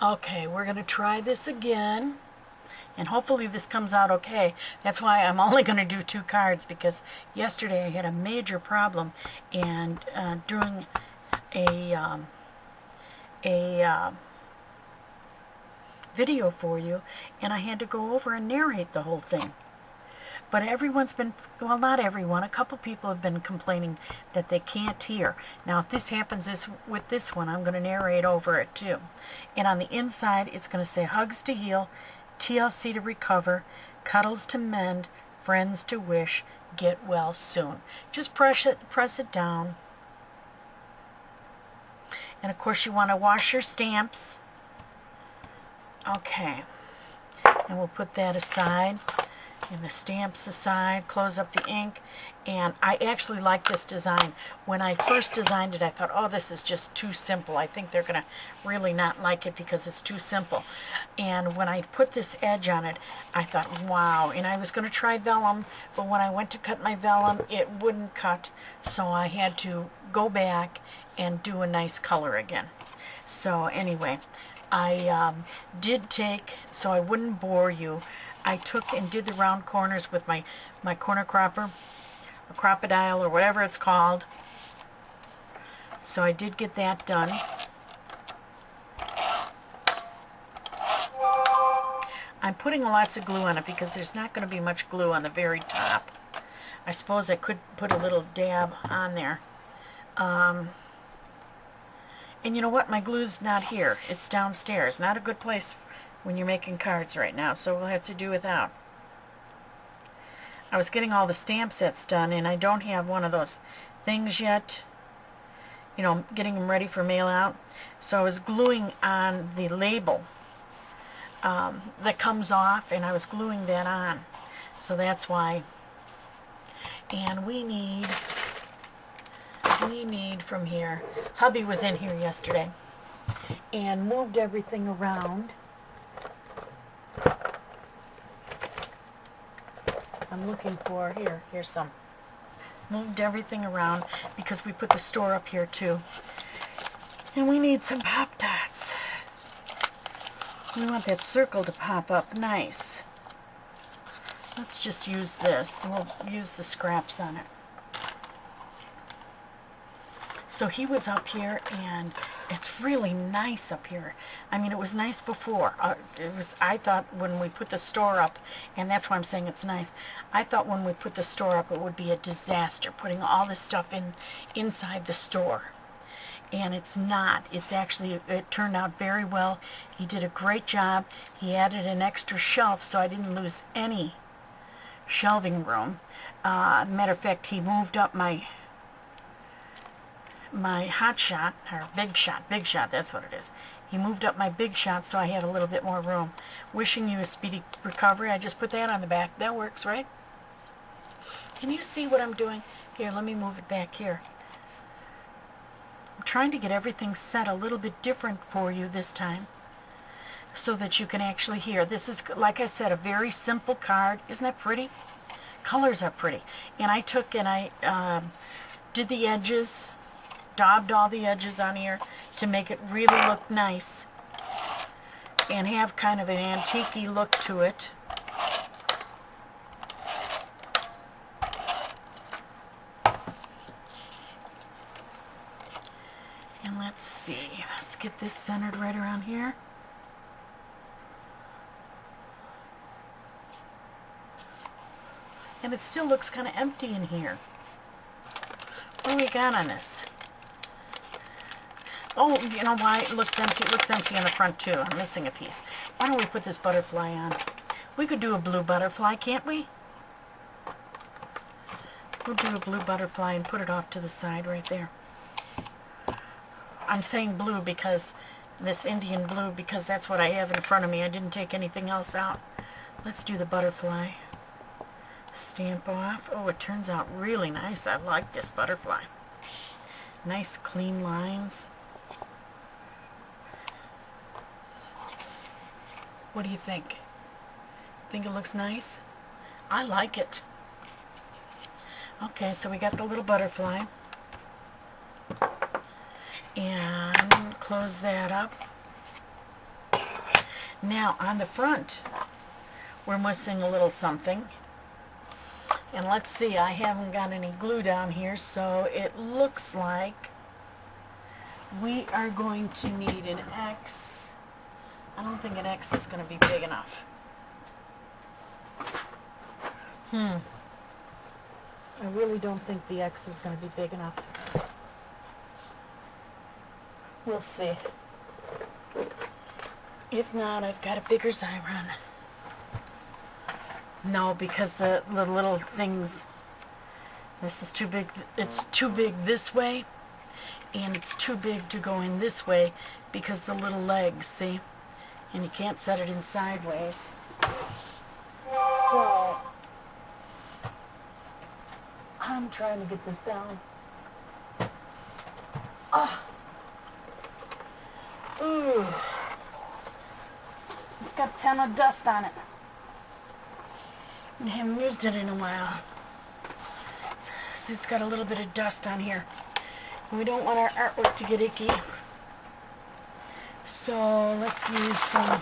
Okay, we're going to try this again. And hopefully this comes out okay. That's why I'm only going to do 2 cards, because yesterday I had a major problem, and doing a video for you, and I had to go over and narrate the whole thing. But everyone's been, well, not everyone, a couple people have been complaining that they can't hear. Now, if this happens with this one, I'm going to narrate over it too. And on the inside, it's going to say hugs to heal, TLC to recover, cuddles to mend, friends to wish, get well soon. Just press it down. And of course, you want to wash your stamps. Okay. And we'll put that aside. And the stamps aside, close up the ink, and I actually like this design. When I first designed it, I thought, oh, this is just too simple. I think they're going to really not like it because it's too simple. And when I put this edge on it, I thought, wow. And I was going to try vellum, but when I went to cut my vellum, it wouldn't cut, so I had to go back and do a nice color again. So anyway, I did take, so I wouldn't bore you, I took and did the round corners with my corner cropper, or crocodile, or whatever it's called. So I did get that done. I'm putting lots of glue on it because there's not going to be much glue on the very top. I suppose I could put a little dab on there. And you know what? My glue's not here. It's downstairs. Not a good place when you're making cards right now, so we'll have to do without. I was getting all the stamp sets done, and I don't have one of those things yet, you know, getting them ready for mail out. So I was gluing on the label that comes off, and I was gluing that on. So that's why. And we need from here, hubby was in here yesterday and moved everything around. I'm looking for, here's some. Moved everything around because we put the store up here too. And we need some pop dots. We want that circle to pop up nice. Let's just use this. We'll use the scraps on it. So he was up here, and it's really nice up here. I mean, it was nice before. I thought when we put the store up, and that's why I'm saying it's nice, I thought when we put the store up it would be a disaster, putting all this stuff inside the store. And it's not. It's actually, it turned out very well. He did a great job. He added an extra shelf, so I didn't lose any shelving room. Matter of fact, he moved up my hot shot, or big shot, that's what it is. He moved up my big shot so I had a little bit more room. Wishing you a speedy recovery. I just put that on the back. That works, right? Can you see what I'm doing? Here, let me move it back here. I'm trying to get everything set a little bit different for you this time so that you can actually hear. This is, like I said, a very simple card. Isn't that pretty? Colors are pretty. And I took and I did the edges, daubed all the edges on here to make it really look nice and have kind of an antique-y look to it. And let's see, let's get this centered right around here. And it still looks kind of empty in here. What do we got on this? Oh, you know why it looks empty? It looks empty in the front too. I'm missing a piece. Why don't we put this butterfly on? We could do a blue butterfly, can't we? We'll do a blue butterfly and put it off to the side right there. I'm saying blue because this Indian blue, because that's what I have in front of me. I didn't take anything else out. Let's do the butterfly. Stamp off. Oh, it turns out really nice. I like this butterfly. Nice clean lines. What do you think? Think it looks nice? I like it. Okay, so we got the little butterfly. And close that up. Now on the front, we're missing a little something. And let's see, I haven't got any glue down here, so it looks like we are going to need an X. I don't think an X is going to be big enough. I really don't think the X is going to be big enough. We'll see. If not, I've got a bigger Xyron. No, because the little things, this is too big. It's too big this way, and it's too big to go in this way because the little legs, see? And you can't set it in sideways. So, I'm trying to get this down. Oh. Ooh. It's got a ton of dust on it. I haven't used it in a while. So it's got a little bit of dust on here. We don't want our artwork to get icky. So let's use some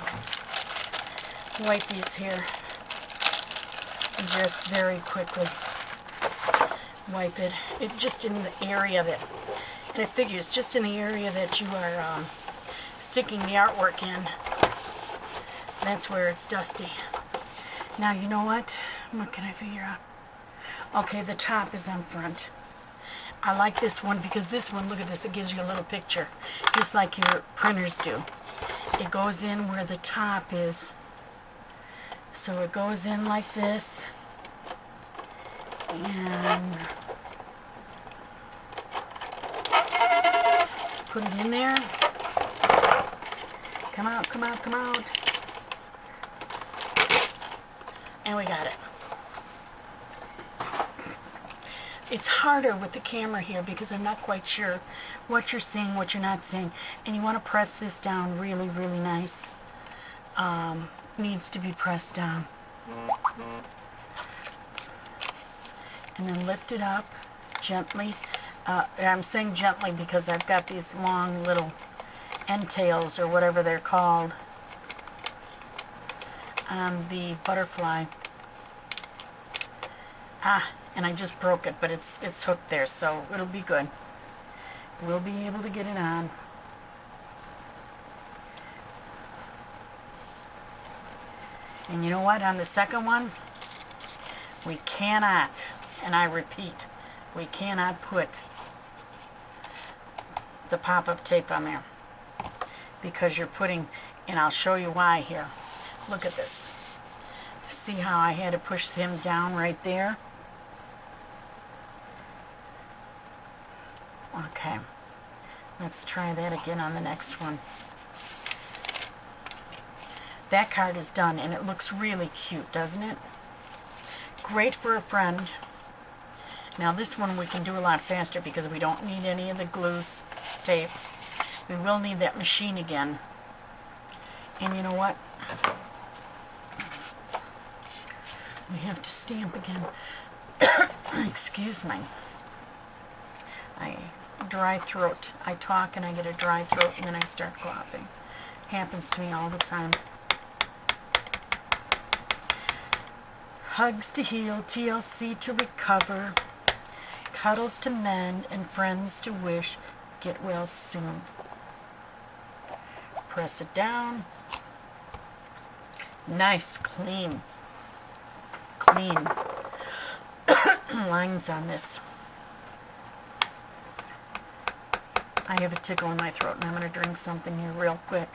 wipies here. Just very quickly wipe it. It just in the area that, and it figures just in the area that you are sticking the artwork in. That's where it's dusty. Now you know what? What can I figure out? Okay, the top is on front. I like this one because this one, look at this, it gives you a little picture, just like your printers do. It goes in where the top is. So it goes in like this. And put it in there. Come out, come out, come out. And we got it. It's harder with the camera here because I'm not quite sure what you're seeing, what you're not seeing. And you want to press this down really, really nice. Needs to be pressed down. And then lift it up gently. I'm saying gently because I've got these long little entails or whatever they're called on the butterfly. And I just broke it, but it's hooked there, so it'll be good. We'll be able to get it on. And you know what? On the second one, we cannot, and I repeat, we cannot put the pop-up tape on there because you're putting, and I'll show you why here. Look at this. See how I had to push him down right there? Okay, let's try that again on the next one. That card is done, and it looks really cute, doesn't it? Great for a friend. Now this one we can do a lot faster because we don't need any of the glue tape. We will need that machine again. And you know what? We have to stamp again. Excuse me. Dry throat. I talk and I get a dry throat and then I start coughing. Happens to me all the time. Hugs to heal, TLC to recover, cuddles to mend, and friends to wish. Get well soon. Press it down. Nice, clean lines on this. I have a tickle in my throat and I'm going to drink something here real quick.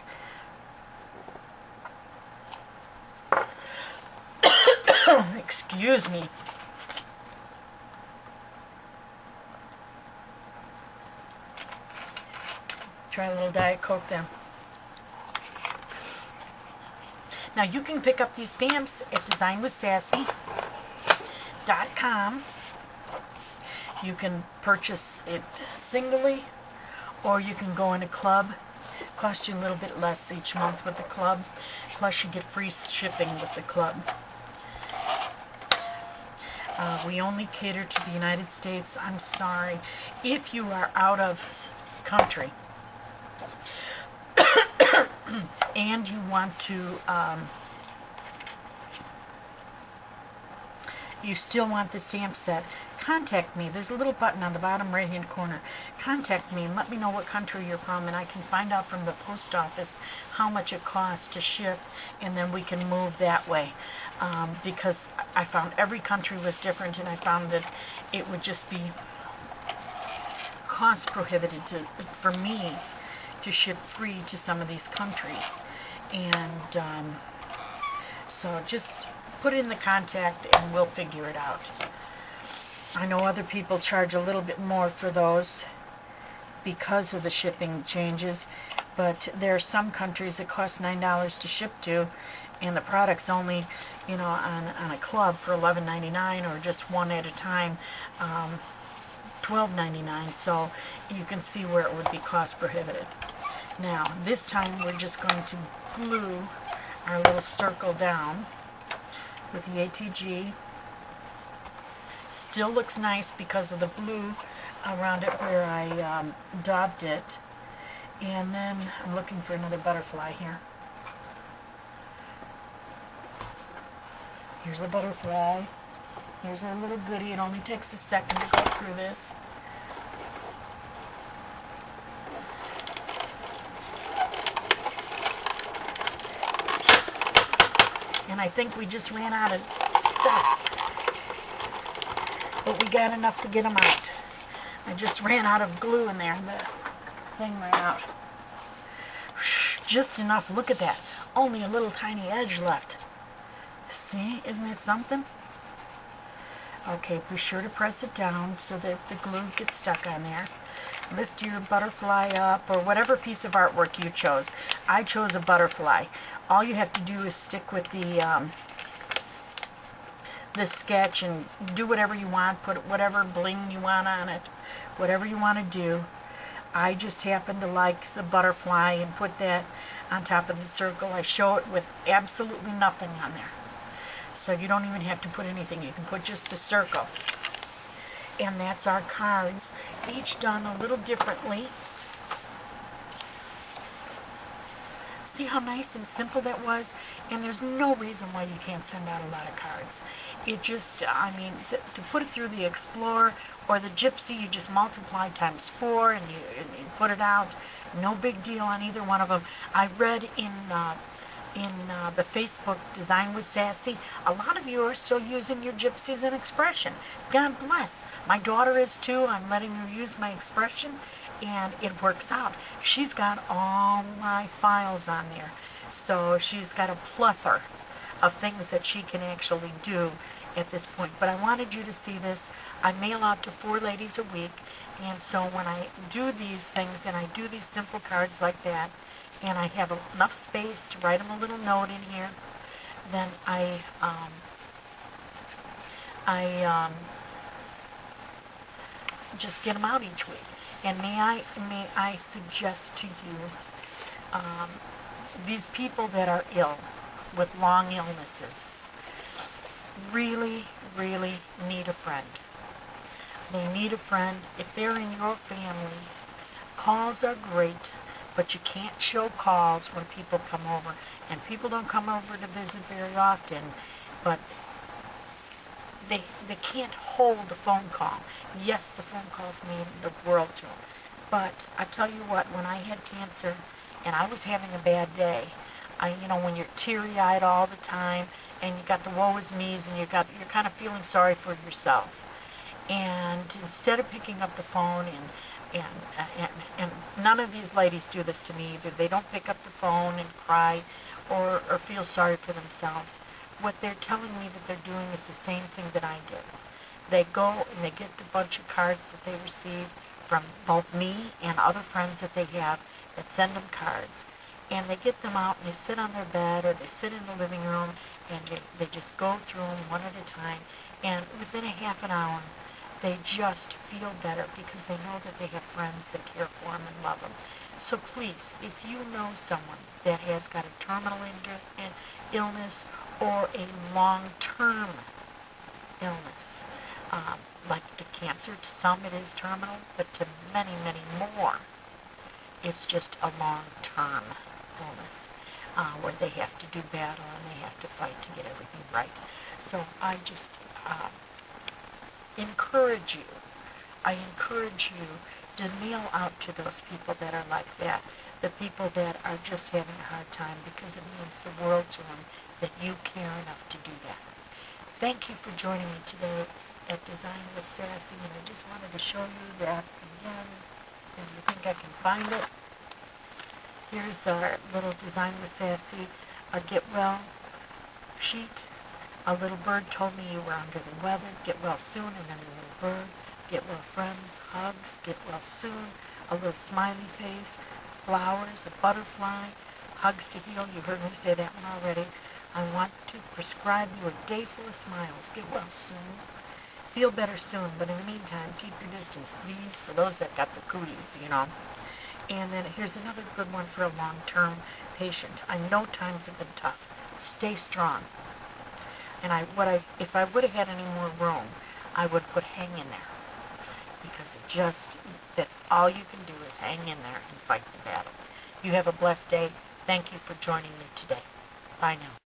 Excuse me. Try a little Diet Coke there. Now you can pick up these stamps at designwithsassy.com. You can purchase it singly, or you can go in a club. It costs you a little bit less each month with the club. Plus you get free shipping with the club. We only cater to the United States. I'm sorry. If you are out of country and you want to, you still want the stamp set, contact me. There's a little button on the bottom right hand corner. Contact me and let me know what country you're from, and I can find out from the post office how much it costs to ship, and then we can move that way. Because I found every country was different, and I found that it would just be cost prohibitive for me to ship free to some of these countries. And so just put in the contact and we'll figure it out. I know other people charge a little bit more for those because of the shipping changes, but there are some countries it costs $9 to ship to, and the product's only, you know, on a club for $11.99, or just one at a time, $12.99. So you can see where it would be cost prohibitive. Now this time we're just going to glue our little circle down with the ATG. Still looks nice because of the blue around it where I daubed it. And then I'm looking for another butterfly here. Here's the butterfly. Here's our little goodie. It only takes a second to go through this. And I think we just ran out of stuff, but we got enough to get them out. I just ran out of glue in there, and the thing ran out. Just enough. Look at that. Only a little tiny edge left. See? Isn't it something? Okay, be sure to press it down so that the glue gets stuck on there. Lift your butterfly up, or whatever piece of artwork you chose. I chose a butterfly. All you have to do is stick with the sketch and do whatever you want. Put whatever bling you want on it. Whatever you want to do. I just happen to like the butterfly and put that on top of the circle. I show it with absolutely nothing on there. So you don't even have to put anything. You can put just the circle. And that's our cards, each done a little differently. See how nice and simple that was? And there's no reason why you can't send out a lot of cards. It just, I mean, to put it through the Explorer or the Gypsy, you just multiply times 4 and you put it out. No big deal on either one of them. I read in the Facebook Design with Sassy, a lot of you are still using your Gypsies in Expression. God bless. My daughter is too. I'm letting her use my Expression, and it works out. She's got all my files on there. So she's got a plethora of things that she can actually do at this point. But I wanted you to see this. I mail out to 4 ladies a week, and so when I do these things and I do these simple cards like that, and I have enough space to write them a little note in here, then I just get them out each week. And may I suggest to you, these people that are ill with long illnesses really, really need a friend. They need a friend. If they're in your family, calls are great. But you can't show calls when people come over. And people don't come over to visit very often. But they can't hold a phone call. Yes, the phone calls mean the world to them. But I tell you what, when I had cancer and I was having a bad day, you know, when you're teary-eyed all the time and you got the woe is me's and you're kind of feeling sorry for yourself. And instead of picking up the phone and none of these ladies do this to me either. They don't pick up the phone and cry or feel sorry for themselves. What they're telling me that they're doing is the same thing that I did. They go and they get the bunch of cards that they receive from both me and other friends that they have that send them cards. And they get them out and they sit on their bed or they sit in the living room and they just go through them one at a time. And within a half an hour, they just feel better because they know that they have friends that care for them and love them. So please, if you know someone that has got a terminal illness or a long-term illness, like the cancer, to some it is terminal, but to many, many more, it's just a long-term illness. where they have to do battle and they have to fight to get everything right. So I just encourage you. I encourage you to kneel out to those people that are like that, the people that are just having a hard time, because it means the world to them that you care enough to do that. Thank you for joining me today at Design with Sassy, and I just wanted to show you that again, if you think I can find it. Here's our little Design with Sassy, a get well sheet. A little bird told me you were under the weather. Get well soon, and then a little bird. Get well friends, hugs, get well soon, a little smiley face, flowers, a butterfly, hugs to heal. You heard me say that one already. I want to prescribe you a day full of smiles. Get well soon. Feel better soon, but in the meantime, keep your distance, please, for those that got the cooties, you know. And then here's another good one for a long-term patient. I know times have been tough. Stay strong. And if I would have had any more room, I would put hang in there. Because that's all you can do is hang in there and fight the battle. You have a blessed day. Thank you for joining me today. Bye now.